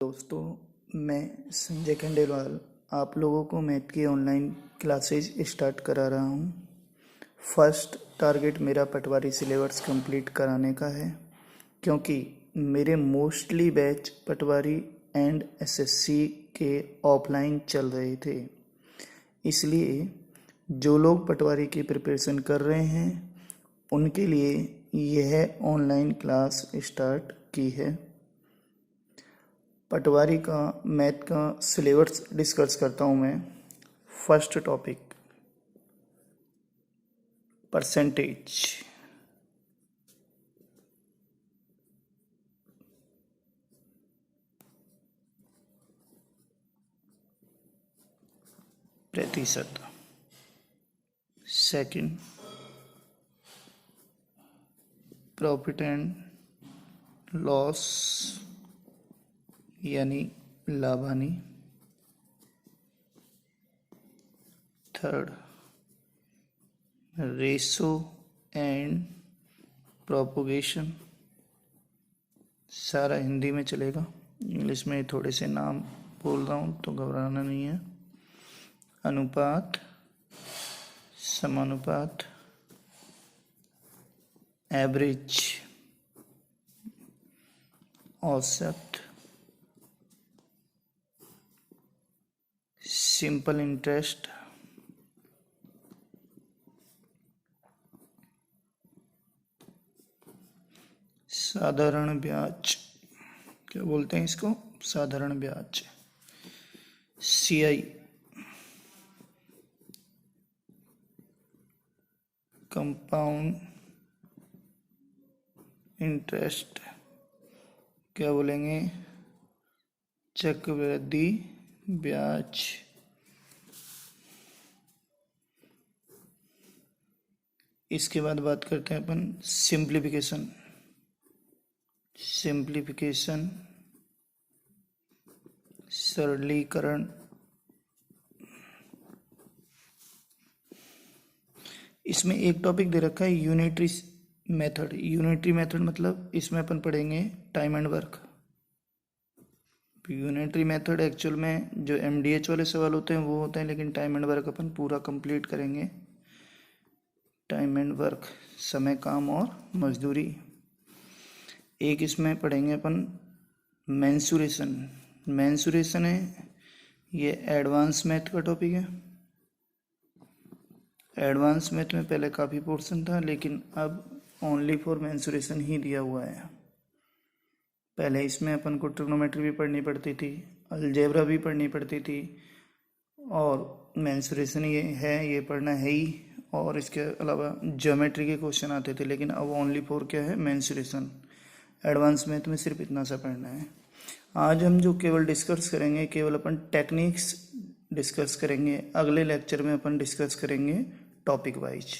दोस्तों, मैं संजय खंडेलवाल आप लोगों को मैथ की ऑनलाइन क्लासेज स्टार्ट करा रहा हूँ। फर्स्ट टारगेट मेरा पटवारी सिलेबस कंप्लीट कराने का है, क्योंकि मेरे mostly batch Patwari and SSC के ऑफलाइन चल रहे थे। इसलिए जो लोग पटवारी की प्रिपरेशन कर रहे हैं उनके लिए यह ऑनलाइन क्लास स्टार्ट की है। पटवारी का मैथ का सिलेबस डिस्कस करता हूँ मैं। First topic percentage. प्रतिशत। सेकंड प्रॉफिट एंड लॉस यानी लाभ हानि। Third ratio and propagation. सारा हिंदी में चलेगा, इंग्लिश में थोड़े से नाम बोल रहा हूँ तो घबराना नहीं है। अनुपात, समानुपात, एवरेज, औसत, सिंपल इंटरेस्ट, साधारण ब्याज। क्या बोलते हैं इसको? साधारण ब्याज। CI, compound interest. क्या बोलेंगे? चक्रवृद्धि ब्याज। इसके बाद बात करते हैं अपन सिंप्लीफिकेशन। सिंप्लीफिकेशन सरलीकरण। इसमें एक टॉपिक दे रखा है यूनिटरी मेथड। यूनिटरी मेथड मतलब इसमें अपन पढ़ेंगे time and work. Unitary method actual में जो एमडीएच वाले सवाल होते हैं वो होते हैं, लेकिन टाइम एंड वर्क अपन पूरा कंप्लीट करेंगे। टाइम एंड वर्क, समय, काम और मजदूरी। एक इसमें पढ़ेंगे अपन मेंसुरेशन। मेंसुरेशन है, ये एडवांस मैथ का टॉपिक है। एडवांस मैथ में पहले काफ़ी पोर्शन था, लेकिन अब ओनली फॉर मेंसुरेशन ही दिया हुआ है। पहले इसमें अपन को ट्रिग्नोमेट्री भी पढ़नी पड़ती थी, अलजेब्रा भी पढ़नी पड़ती थी, और मेंसुरेशन ये पढ़ना है ही, और इसके अलावा ज्योमेट्री के क्वेश्चन आते थे। लेकिन अब ओनली फॉर क्या है? मेंसुरेशन। एडवांस मैथ में सिर्फ इतना सा पढ़ना है। आज हम जो केवल डिस्कस करेंगे, केवल अपन टेक्निक्स डिस्कस करेंगे। अगले लेक्चर में अपन डिस्कस करेंगे टॉपिक वाइज।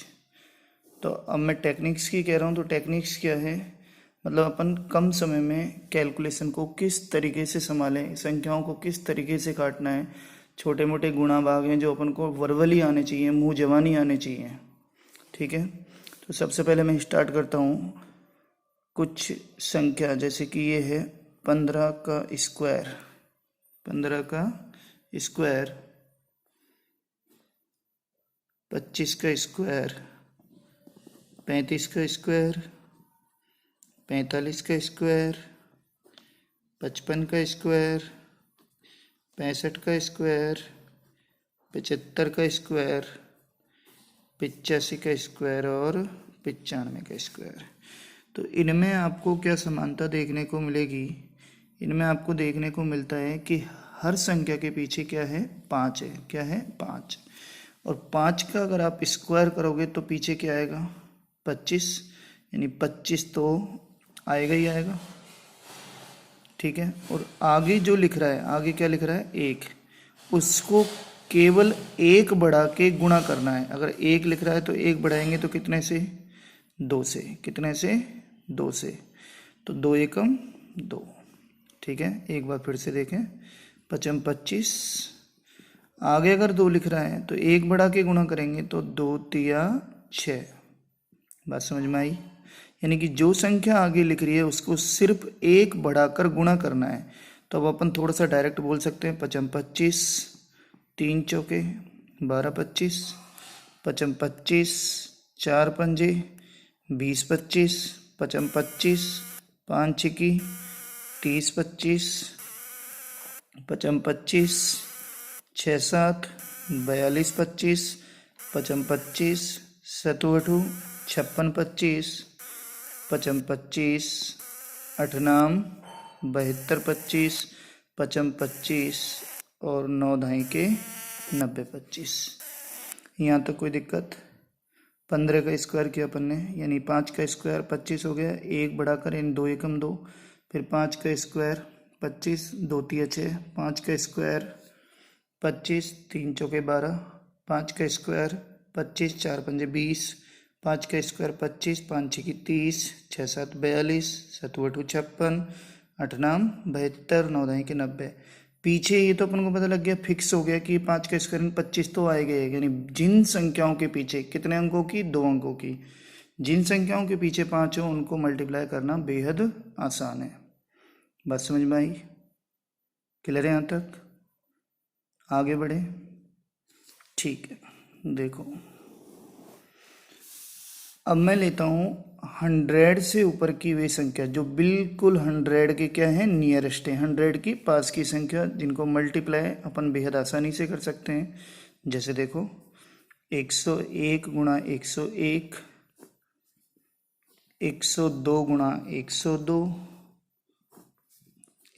तो अब मैं टेक्निक्स की कह रहा हूँ, तो टेक्निक्स क्या है? मतलब अपन कम समय में कैलकुलेशन को किस तरीके से संभालें, संख्याओं को किस तरीके से काटना है। छोटे मोटे गुणा भाग हैं जो अपन को वर्बली आने चाहिए, मुंह जबानी आने चाहिए। ठीक है, तो सबसे पहले मैं स्टार्ट करता हूँ कुछ संख्या, जैसे कि ये है 15 का स्क्वायर। 15 का स्क्वायर, 25 का स्क्वायर, 35 का स्क्वायर, 45 का स्क्वायर, 55 का स्क्वायर, 65 का स्क्वायर, 75 का स्क्वायर, 85 का स्क्वायर और 95 का स्क्वायर। तो इनमें आपको क्या समानता देखने को मिलेगी? इनमें आपको देखने को मिलता है कि हर संख्या के पीछे क्या है? 5 है। क्या है? 5। और 5 का अगर आप स्क्वायर करोगे तो पीछे क्या आएगा? 25, यानी 25 तो आएगा ही आएगा। ठीक है, और आगे जो लिख रहा है, आगे क्या लिख रहा है? 1। उसको केवल 1 बढ़ा के गुणा करना है। अगर 1 लिख रहा है तो 1 बढ़ाएंगे तो कितने से? 2 से। कितने से? 2 से। तो 2 एकम 2। ठीक है, एक बार फिर से देखें। 5 25। आगे अगर 2 लिख रहा है तो 1 बढ़ा के गुणा करेंगे तो 2 तिया 6। बात समझ में आई? यानी कि जो संख्या आगे लिख रही है उसको सिर्फ 1 बढ़ाकर गुणा करना है। तो अब अपन थोड़ा सा डायरेक्ट बोल सकते हैं, पचम 25, 3 चौके 12 25, पचम 25, 4 पंजे 20 25, पचम 25, 5 छिकी 30 25, पचम 25, 6 7 42 25, पचम 25, सतु अठू 56 25, पचम 25, अठनाम 72 25, पचम 25 और 9 धाई के 90 25। यहाँ तक कोई दिक्कत? 15 का स्क्वायर किया अपन ने, यानी 5 का स्क्वायर 25 हो गया, एक बढ़ाकर इन 2 एकम 2, फिर 5 का स्क्वायर 25, 2 तिया 6, 5 का स्क्वायर 25, 3 चौके 12, 5 का स्क्वायर 25, 4 पंजे 20, 5 का स्क्वायर 25, 5 छिकी 30, 6 7 42, सतु अठू 56, अठनाम 72, 9 धाई के 90। पीछे ये तो अपन को पता लग गया, फिक्स हो गया कि 5 का स्क्वायर 25 तो आएगा, यानी जिन संख्याओं के पीछे कितने अंकों की, 2 अंकों की, जिन संख्याओं के पीछे 5 हो उनको मल्टीप्लाई करना बेहद आसान है। बात समझ में आई? क्लियर है यहाँ तक? आगे बढ़े? ठीक है, देखो अब मैं लेता हूँ 100 से ऊपर की वे संख्या जो बिल्कुल 100 के क्या है, नियरेस्ट है, 100 की पास की संख्या, जिनको मल्टीप्लाई अपन बेहद आसानी से कर सकते हैं। जैसे देखो 101 गुणा 101, 102 गुणा 102,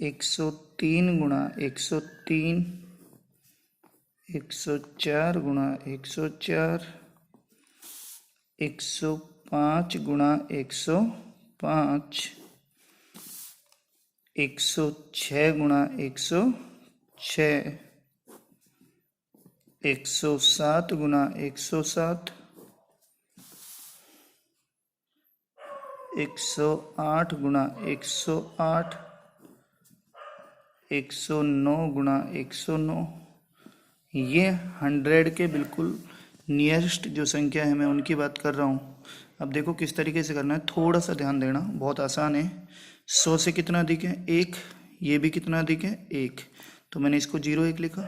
103 गुणा 103, 104 गुणा 104, 105 गुणा 105, 106 गुणा 106, 107 गुणा 107, 108 गुणा 108, 109 गुणा 109। ये 100 के बिल्कुल नियरेस्ट जो संख्या है मैं उनकी बात कर रहा हूँ। अब देखो किस तरीके से करना है, थोड़ा सा ध्यान देना, बहुत आसान है। 100 से कितना अधिक है, 1, ये भी कितना अधिक है, 1, तो मैंने इसको 0 1 लिखा।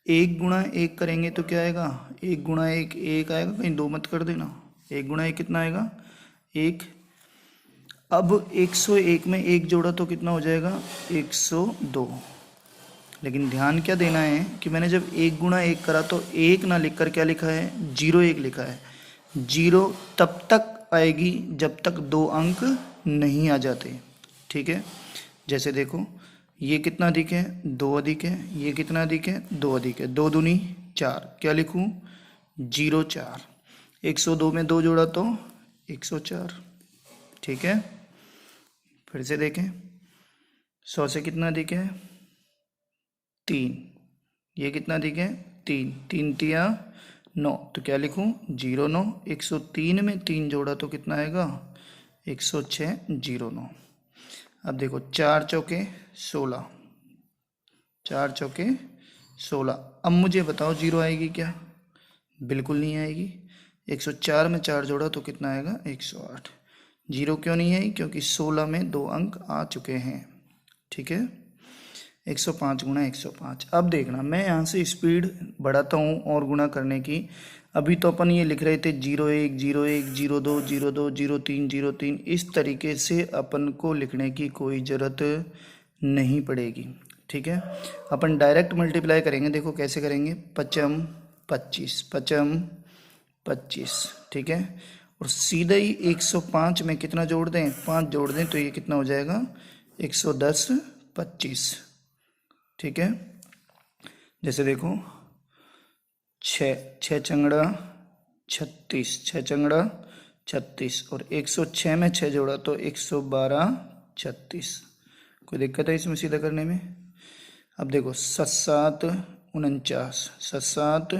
1 गुणा 1 करेंगे तो क्या आएगा, 1 गुणा 1 1 आएगा, कहीं 2 मत कर देना। 1 गुणा 1 कितना आएगा, 1। अब 101 में 1 जोड़ा तो कितना हो जाएगा, 102। लेकिन ध्यान क्या देना है कि मैंने जब 1 गुणा 1 करा तो 1 ना लिखकर क्या लिखा है, 0 1 लिखा है। 0 तब तक आएगी जब तक 2 अंक नहीं आ जाते, ठीक है। जैसे देखो ये कितना अधिक है, 2 अधिक है, ये कितना अधिक है, 2 अधिक है, 2 दूनी 4, क्या लिखूं, 0 4। 102 में 2 जोड़ा तो 104, ठीक है। फिर से देखें, 100 से कितना अधिक है, 3, ये कितना अधिक है, 3, 3 तिया 9, तो क्या लिखूं, 0 9। 103 में 3 जोड़ा तो कितना आएगा, 106 0 9। अब देखो 4 चौके 16, 4 चौके 16। अब मुझे बताओ 0 आएगी क्या, बिल्कुल नहीं आएगी। 104 में 4 जोड़ा तो कितना आएगा, 108। 0 क्यों नहीं आई, क्योंकि 16 में 2 अंक आ चुके हैं, ठीक है। 105 गुणा 105। अब देखना मैं यहाँ से स्पीड बढ़ाता हूँ और गुणा करने की। अभी तो अपन ये लिख रहे थे 01 01 02 02 03 03, इस तरीके से अपन को लिखने की कोई ज़रूरत नहीं पड़ेगी, ठीक है। अपन डायरेक्ट मल्टीप्लाई करेंगे, देखो कैसे करेंगे, पचम 25, पचम 25, ठीक है। और सीधा ही 105 में कितना जोड़ दें, 5 जोड़ दें तो ये कितना हो जाएगा, 110 25, ठीक है। जैसे देखो 6 चंगड़ा 36, 6 चंगड़ा 36, और 106 में 6 जोड़ा तो 112 36। कोई दिक्कत है इसमें सीधा करने में? अब देखो 7 49, 7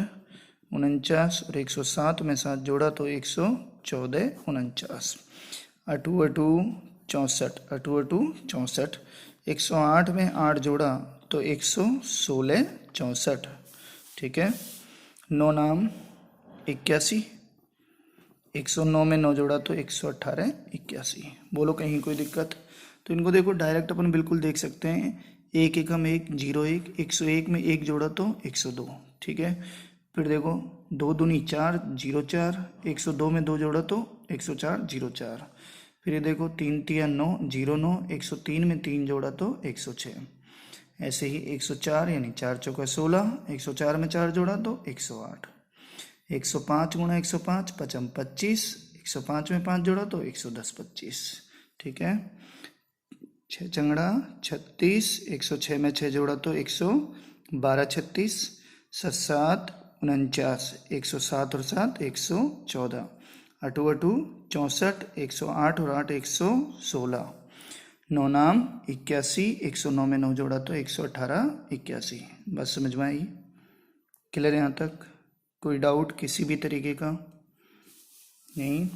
49, और 107 में 7 जोड़ा तो 114 49। 8 8 64, 8 8 64। 108 में 8 जोड़ा तो 116 64, ठीक है। 9 नाम 81, 109 में 9 जोड़ा तो 118 81। बोलो कहीं कोई दिक्कत? तो इनको देखो डायरेक्ट अपन बिल्कुल देख सकते हैं। एक एकम एक, 0 1, 101 में एक जोड़ा तो 102, ठीक है। फिर देखो 2 दूनी 4, 0 4, 102 में 2 जोड़ा तो 104, 0 4। फिर ये देखो 3 तिया 9, 0 9, 103 में 3 जोड़ा तो 106। ऐसे ही 104 यानी 4 चौका 16, 104 में 4 जोड़ा तो 108। 105 गुणा 105, पचम 25, 105 में 5 जोड़ा तो 110 25, ठीक है। 6 चंगड़ा 36, 106 में 6 जोड़ा तो 112 36, 7 49, 107 और 7 114, 8 8 64, 108 और 8 116, 9 नाम 81, 109 में 9 जोड़ा तो 118 81। बस समझ में आई? क्लियर यहाँ तक? कोई डाउट किसी भी तरीके का? नहीं?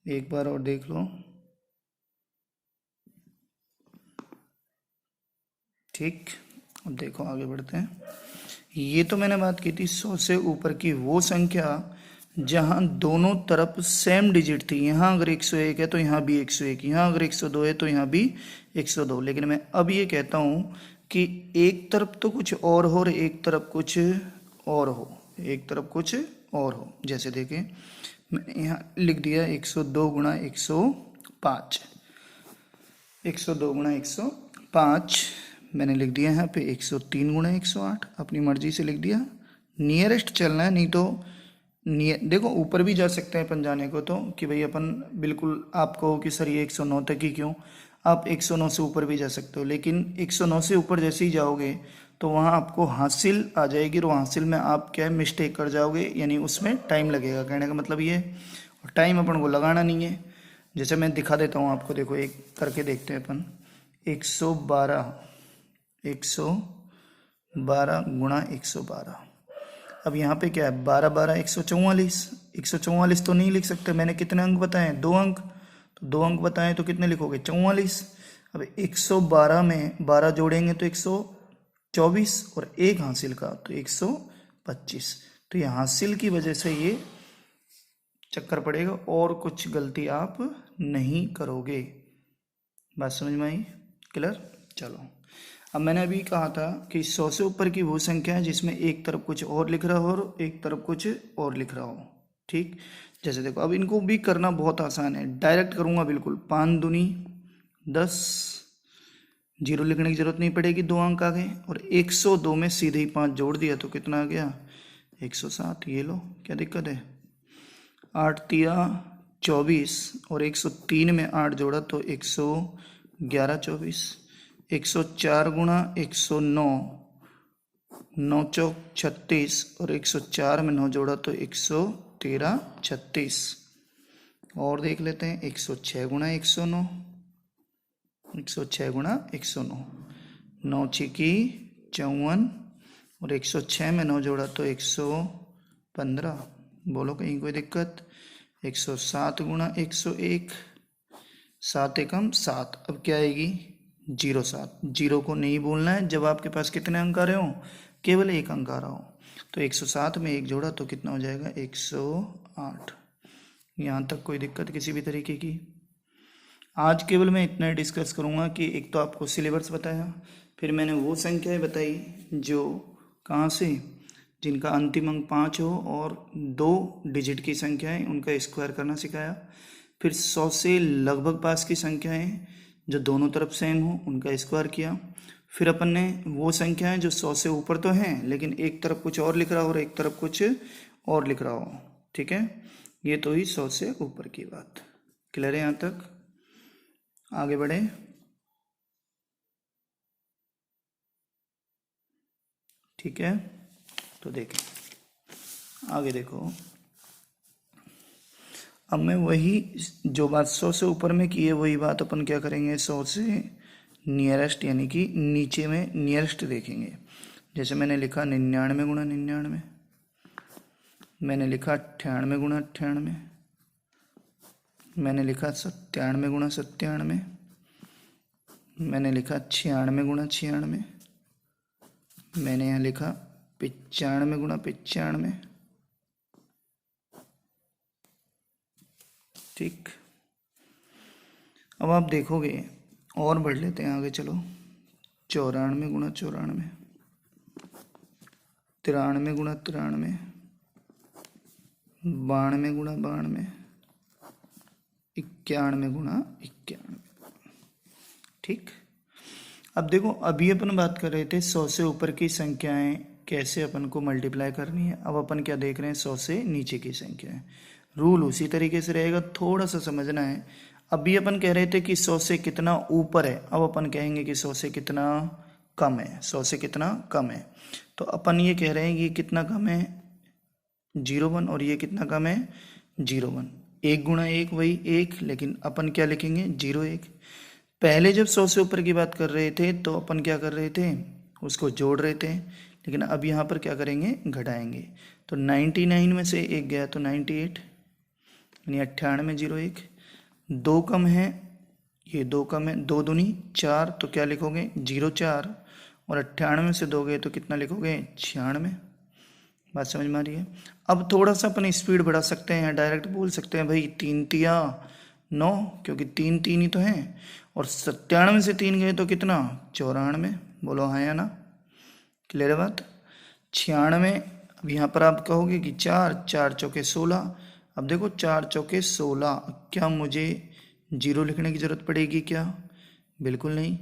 एक बार और देख लो। ठीक, अब देखो आगे बढ़ते हैं। ये तो मैंने बात की थी 100 से ऊपर की वो संख्या जहां दोनों तरफ सेम डिजिट थी। यहाँ अगर 101 है तो यहाँ भी 101, यहाँ अगर 102 है तो यहाँ भी 102। लेकिन मैं अब ये कहता हूँ कि एक तरफ तो कुछ और हो और एक तरफ कुछ और हो, एक तरफ कुछ और हो। जैसे देखें, मैंने यहाँ लिख दिया 102 गुणा 105, 102 गुणा 105 मैंने लिख दिया यहाँ पे 103 गुणा 108, अपनी मर्जी से लिख दिया। नियरेस्ट चलना है, नहीं तो देखो ऊपर भी जा सकते हैं अपन जाने को तो, कि भाई अपन बिल्कुल आप कहो कि सर ये 109 तक ही क्यों, आप 109 से ऊपर भी जा सकते हो। लेकिन 109 से ऊपर जैसे ही जाओगे तो वहाँ आपको हासिल आ जाएगी और हासिल में आप क्या है मिस्टेक कर जाओगे, यानी उसमें टाइम लगेगा। कहने का मतलब ये, और टाइम अपन को लगाना नहीं है। जैसे मैं दिखा देता हूँ आपको, देखो एक करके देखते हैं अपन। 112 गुणा 112। अब यहाँ पे क्या है, 12 12 144। 144 तो नहीं लिख सकते, मैंने कितने अंक बताए, 2 अंक। तो 2 अंक बताए तो कितने लिखोगे, 44। अब 112 में 12 जोड़ेंगे तो 124 और एक हासिल का तो 125। तो ये हासिल की वजह से ये चक्कर पड़ेगा और कुछ गलती आप नहीं करोगे। बात समझ में आई? क्लियर? चलो, अब मैंने अभी कहा था कि 100 से ऊपर की वो संख्या है जिसमें एक तरफ कुछ और लिख रहा हो और एक तरफ कुछ और लिख रहा हो। ठीक, जैसे देखो अब इनको भी करना बहुत आसान है, डायरेक्ट करूँगा बिल्कुल। 5 दूनी 10, जीरो लिखने की जरूरत नहीं पड़ेगी, 2 अंक आ गए। और 102 में सीधे ही 5 जोड़ दिया तो कितना आ गया, 107। ये लो, क्या दिक्कत है। 8 तिया 24 और 103 में 8 जोड़ा तो 111 24। 104 गुणा 109, 9 चौक 36 और 104 में 9 जोड़ा तो 113 36। और देख लेते हैं 106 गुणा 109, 106 गुणा 109, 9 छिकी 54 और 106 में 9 जोड़ा तो 115। बोलो कहीं कोई दिक्कत। 107 गुणा 101, 7 एकम 7। अब क्या आएगी, 07। जीरो को नहीं बोलना है जब आपके पास कितने अंक आ रहे हो, केवल एक अंक आ रहा हो। तो 107 में एक जोड़ा तो कितना हो जाएगा, 108। यहाँ तक कोई दिक्कत किसी भी तरीके की? आज केवल मैं इतना डिस्कस करूँगा कि एक तो आपको सिलेबस बताया, फिर मैंने वो संख्याएं बताई जो कहाँ से, जिनका अंतिम अंक 5 हो और 2 डिजिट की संख्याएं, उनका स्क्वायर करना सिखाया। फिर 100 से लगभग पास की संख्याएं जो दोनों तरफ सेम हो, उनका स्क्वायर किया। फिर अपन ने वो संख्याएं जो 100 से ऊपर तो हैं लेकिन एक तरफ कुछ और लिख रहा हो और एक तरफ कुछ और लिख रहा हो, ठीक है। ये तो ही 100 से ऊपर की बात। क्लियर है यहाँ तक? आगे बढ़े। ठीक है, तो देखें आगे। देखो अब मैं वही जो बात 100 से ऊपर में की है वही बात अपन क्या करेंगे, 100 से नियरेस्ट यानी कि नीचे में नियरेस्ट देखेंगे। जैसे मैंने लिखा 99 गुणा 99, मैंने लिखा 98 गुणा 98, मैंने लिखा 97 गुणा 97, मैंने लिखा 96 गुणा 96, मैंने यहाँ लिखा 95 गुणा 95। ठीक, अब आप देखोगे और बढ़ लेते हैं आगे, चलो। 94 गुणा 94, 93 गुणा 93, 92 गुणा 92, 91 गुणा 91। ठीक। अब देखो, अभी अपन बात कर रहे थे 100 से ऊपर की संख्याएं कैसे अपन को मल्टीप्लाई करनी है। अब अपन क्या देख रहे हैं, 100 से नीचे की संख्याएं। रूल उसी तरीके से रहेगा, थोड़ा सा समझना है। अभी अपन कह रहे थे कि 100 से कितना ऊपर है, अब अपन कहेंगे कि 100 से कितना कम है। 100 से कितना कम है, तो अपन ये कह रहे हैं कि कितना कम है 01, और ये कितना कम है 01। 1 गुणा 1 वही 1, लेकिन अपन क्या लिखेंगे 01। पहले जब 100 से ऊपर की बात कर रहे थे तो अपन क्या कर रहे थे, उसको जोड़ रहे थे, लेकिन अब यहाँ पर क्या करेंगे, घटाएंगे। तो 99 में से 1 गया तो 98, यानी 98 01। 2 कम है, ये 2 कम है, 2 दूनी 4, तो क्या लिखोगे 04, और 98 में से 2 गए तो कितना लिखोगे 96। बात समझ में आ रही है। अब थोड़ा सा अपन स्पीड बढ़ा सकते हैं, डायरेक्ट बोल सकते हैं भाई 3 तिया 9, क्योंकि 3 3 ही तो हैं, और 97 से 3 गए तो कितना 94। बोलो हाँ या ना, क्लियर है बात। 96, अब यहाँ पर आप कहोगे कि 4 4 चौके 16। अब देखो 4 चौके 16, क्या मुझे 0 लिखने की जरूरत पड़ेगी क्या, बिल्कुल नहीं।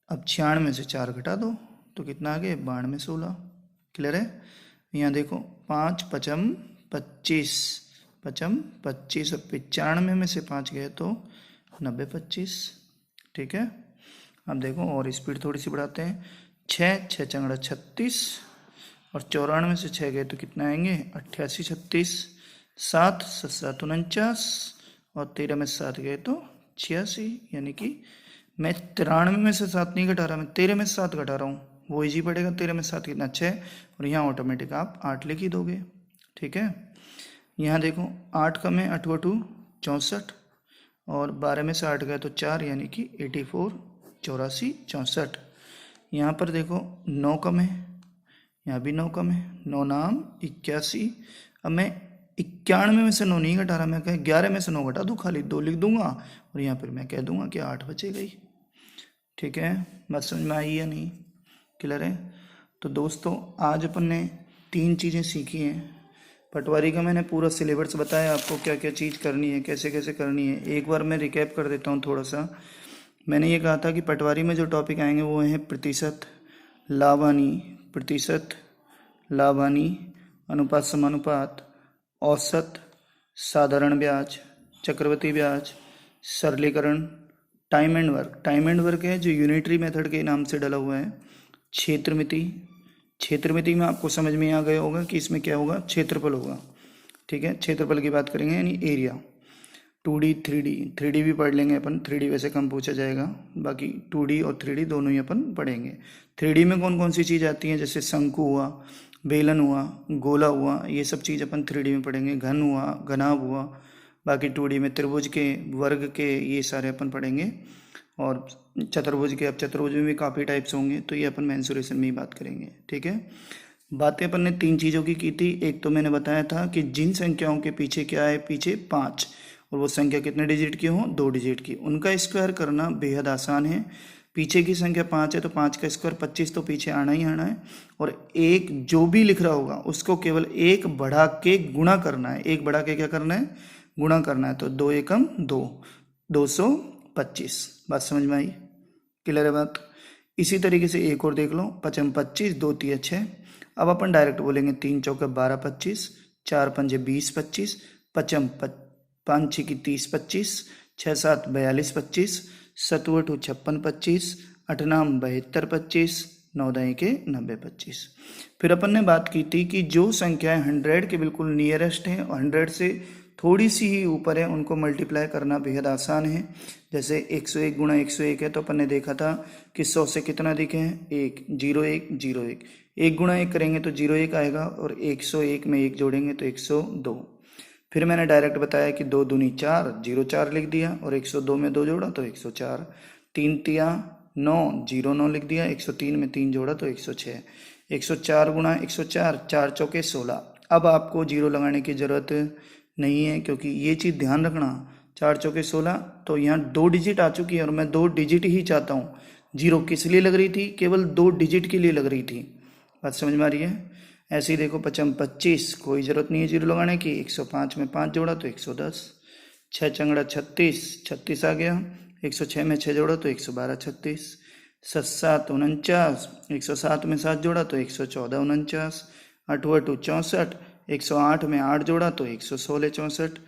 अब 96 से 4 घटा दो तो कितना आ गया 92 16। क्लियर है। यहाँ देखो 5 पचम 25, पचम 25, और 95 में से 5 गए तो 90 25। ठीक है। अब देखो और स्पीड थोड़ी सी बढ़ाते हैं, 6 6 चंगड़ा 36, और 94 में से 6 गए तो कितना आएंगे 88 36, 7 7 49, और 13 में 7 गए तो 86। यानी कि मैं 93 में से 7 नहीं घटा रहा, मैं 13 में से 7 घटा रहा हूँ, वो इजी पड़ेगा। 13 में 7 कितना 6, और यहाँ ऑटोमेटिक आप 8 लिख ही दोगे। ठीक है। यहाँ देखो 8 कम है, 8 2 64, और 12 में से 8 गए तो 4, यानी कि 84 84 64। यहाँ पर देखो 9 कम है, यहाँ भी 9 कम है, 9 नाम 81। अब मैं 91 में से 9 नहीं घटा रहा, मैं कह 11 में से 9 घटा दूँ, खाली 2 लिख दूंगा, और यहाँ पर मैं कह दूंगा कि 8 बचे गई। ठीक है। बात समझ में आई या नहीं, क्लियर है। तो दोस्तों आज अपन ने 3 चीज़ें सीखी हैं। पटवारी का मैंने पूरा सिलेबस बताया आपको, क्या क्या चीज़ करनी है, कैसे कैसे करनी है। एक बार मैं रिकैप कर देता हूँ थोड़ा सा। मैंने ये कहा था कि पटवारी में जो टॉपिक आएंगे वो हैं प्रतिशत, लाभ हानि, प्रतिशत, लाभ हानि, अनुपात समानुपात, औसत, साधारण ब्याज, चक्रवृद्धि ब्याज, सरलीकरण, time and work. Time and work है जो यूनिटरी मेथड के नाम से डला हुआ है। क्षेत्रमिति, क्षेत्रमिति में आपको समझ में आ गया होगा कि इसमें क्या होगा, क्षेत्रफल होगा। ठीक है, क्षेत्रफल की बात करेंगे, यानी एरिया। 2D 3D, 3D भी पढ़ लेंगे अपन, 3D वैसे कम पूछा जाएगा, बाकी 2D और 3D दोनों ही अपन पढ़ेंगे। 3D में कौन कौन सी चीज़ आती हैं, जैसे शंकु हुआ, बेलन हुआ, गोला हुआ, ये सब चीज़ अपन 3D में पढ़ेंगे। घन हुआ, घनाभ हुआ। बाकी 2D में त्रिभुज के, वर्ग के, ये सारे अपन पढ़ेंगे। और चतुर्भुज के, अब चतुर्भुज में भी काफ़ी टाइप्स होंगे, तो ये अपन मेंसुरेशन में ही बात करेंगे। ठीक है। बातें अपन ने 3 चीज़ों की थी। एक तो मैंने बताया था कि जिन संख्याओं के पीछे क्या है, पीछे 5, और वो संख्या कितने डिजिट की हो, 2 डिजिट की, उनका स्क्वायर करना बेहद आसान है। पीछे की संख्या 5 है तो 5 का स्क्वायर 25, तो पीछे आना ही आना है। और एक जो भी लिख रहा होगा उसको केवल 1 बढ़ा के गुणा करना है। 1 बढ़ा के क्या करना है, गुणा करना है। तो 2 एकम 2, 225। बात समझ में आई, क्लियर है बात। इसी तरीके से एक और देख लो, 5 25, 2 3 6। अब अपन डायरेक्ट बोलेंगे 3 चौके 12 25, 4 पंजे 20 25, 5 5 6 30 25, 6 7 42 25, 7 8 56 25, 8 9 72 25, 9 10 के 90 25। फिर अपन ने बात की थी कि जो संख्याएं 100 के बिल्कुल नियरेस्ट हैं और 100 से थोड़ी सी ही ऊपर है, उनको मल्टीप्लाई करना बेहद आसान है। जैसे 101 गुणा 101 है, तो अपन ने देखा था कि 100 से कितना दिखे हैं, 1 0 1 0 1। 1 गुणा 1 करेंगे तो 0 1 आएगा, और 101 में 1 जोड़ेंगे तो 102। फिर मैंने डायरेक्ट बताया कि 2 दूनी 4, 0 4 लिख दिया, और 102 में 2 जोड़ा तो 104। 3 तिया 9, 0 9 लिख दिया, 103 में 3 जोड़ा तो 106। 104 गुणा 104, 4 चौके 16। अब आपको 0 लगाने की ज़रूरत नहीं है, क्योंकि ये चीज़ ध्यान रखना, 4 चौके 16, तो यहाँ 2 डिजिट आ चुकी है, और मैं 2 डिजिट ही चाहता हूँ। जीरो किस लिए लग रही थी, केवल 2 डिजिट के लिए लग रही थी। बात समझ में आ रही है। ऐसे ही देखो 5 25, कोई ज़रूरत नहीं है जीरो लगाने की, 105 में 5 जोड़ा तो 110, 6 चंगड़ा 36, 36 आ गया, 106 में 6 जोड़ा तो 112 36, 7 7 49, 107 में 7 जोड़ा तो 114 49, 8 8 64, 108 में 8 जोड़ा तो 116 64,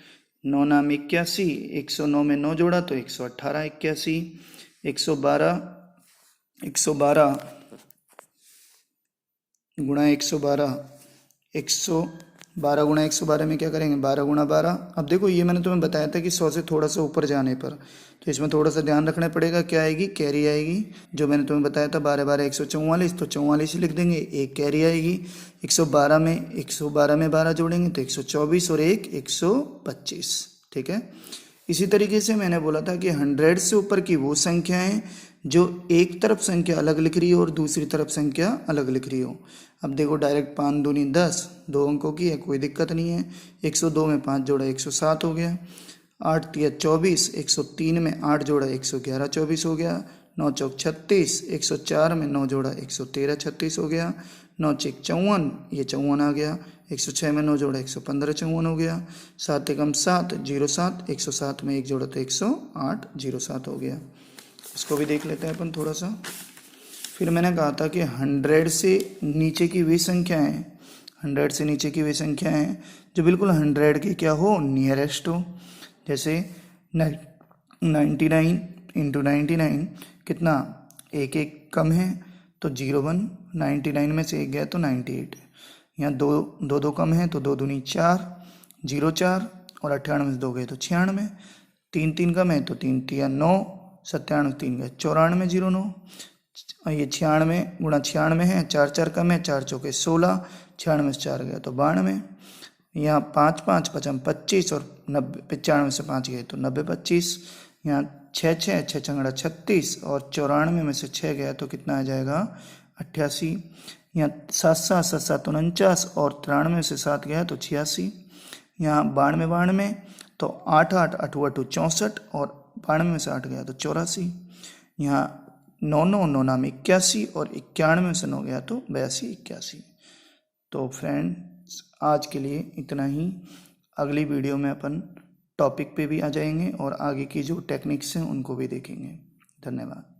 9 नाम 81, 109 में 9 जोड़ा तो 118 81, 112 गुणा 112, 112 गुणा 112 में क्या करेंगे, 12 गुणा 12। अब देखो ये मैंने तुम्हें बताया था कि 100 से थोड़ा सा ऊपर जाने पर तो इसमें थोड़ा सा ध्यान रखना पड़ेगा, क्या आएगी, कैरी आएगी। जो मैंने तुम्हें बताया था 12 12 144, तो 44 लिख देंगे, एक कैरी आएगी। 112 में 12 जोड़ेंगे तो 124 और एक 125, ठीक है। इसी तरीके से मैंने बोला था कि 100 से ऊपर की वो संख्याएं जो एक तरफ संख्या अलग लिख रही हो और दूसरी तरफ संख्या अलग लिख रही हो। अब देखो डायरेक्ट 5 दूनी 10, 2 अंकों की है, कोई दिक्कत नहीं है। 102 में 5 जोड़ा 107 हो गया, 8 3 24, 103 में 8 जोड़ा 111 24 हो गया, 9 चौक 36, 104 में 9 जोड़ा 113 36 हो गया, 9 चेक 54, ये 54 आ गया, 106 में 9 जोड़ा 115 54 हो गया, 7 एकम 7 07, 107 में 1 जोड़ा तो 108 07 हो गया। इसको भी देख लेते हैं अपन थोड़ा सा। फिर मैंने कहा था कि 100 से नीचे की वे संख्याएं, 100 से नीचे की वे संख्याएं जो बिल्कुल 100 के क्या हो, नियरेस्ट हो। जैसे 99 इंटू 99 कितना, एक एक कम है तो 01, 99 में से एक गया तो 98, यहाँ दो दो कम है तो 2 दूनी 4, 04 और 98 से 2 गए तो 96, 3 3 कम है तो 3 3 9, 97 3 गए 94 09, ये 96 गुणा 96 है, 4 4 कम है, 4 चौके 16, 96 से 4 गया तो 92, यहाँ 5 5 5 25 और 90 95 से 5 गए तो 90 25, यहाँ 6 6 6 चंगड़ा 36 और 94 में से 6 गया तो कितना आ जाएगा 88, यहाँ 7 7 7 7 49 और 93 में से 7 गया तो 86, यहाँ 92 तो 8 8 8 8 64 और 92 में से 8 गया तो 84, यहाँ 9 9 9 नाम 81 और 91 में से 9 गया तो 82 81। तो फ्रेंड्स आज के लिए इतना ही। अगली वीडियो में अपन टॉपिक पे भी आ जाएंगे और आगे की जो टेक्निक्स हैं उनको भी देखेंगे। धन्यवाद।